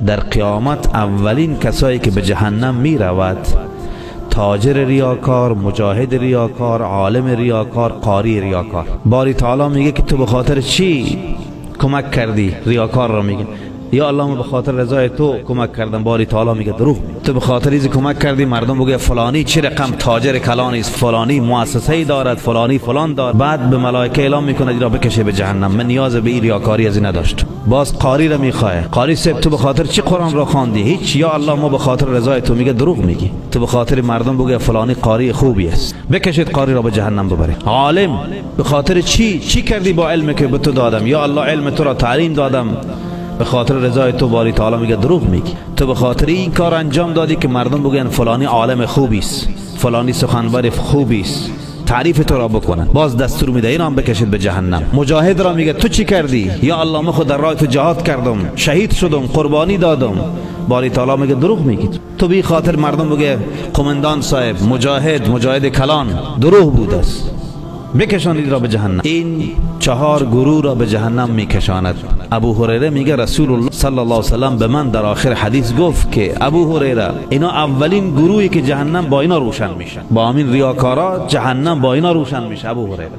در قیامت اولین کسایی که به جهنم می رود تاجر ریاکار، مجاهد ریاکار، عالم ریاکار، قاری ریاکار. باری تعالی میگه که تو به خاطر چی کمک کردی؟ ریاکار را میگه یا الله من به خاطر رضای تو کمک کردم. باری تعالی میگه دروغ میگی. تو به خاطر این کمک کردی مردم بگه فلانی چه رقم تاجر کلانی است، فلانی مؤسسه‌ای دارد، فلانی فلان دارد. بعد به ملائکه اعلام میکنه اینا بکشه به جهنم. من نیاز به این ریاکاری از نداشت. باز قاری را میخواه. قاری صاحب تو به خاطر چی قرآن را خواندی؟ هیچ. یا الله ما به خاطر رضای تو. میگه دروغ میگی. تو به خاطر مردم بگه فلانی قاری خوبی است، بکشید قاری را به جهنم ببرید. عالم به خاطر چی کردی با علمی که به تو دادم؟ یا الله علم تو را تعلیم دادم به خاطر رضای تو. باری تعالی میگه دروغ میگی. تو به خاطر این کار انجام دادی که مردم بگن فلانی عالم خوبی است، فلانی سخنور خوبی است، تعریف تو را بکنن. باز دستور میده اینا هم بکشید به جهنم. مجاهد را میگه تو چی کردی؟ یا الله من خود در راه تو جهاد کردم، شهید شدم، قربانی دادم. باری تعالی میگه دروغ میگی. تو بی خاطر مردم بگه قومندان صاحب مجاهد کلان، دروغ بود است، بکشانید را به جهنم. این 4 گروه را به جهنم میکشاند. ابو هریره میگه رسول الله صلی الله علیه و سلم به من در آخر حدیث گفت که ابو هریره اینا اولین گروهی که جهنم با اینا روشن میشه. با همین ریاکارا جهنم با اینا روشن میشه. ابو هریره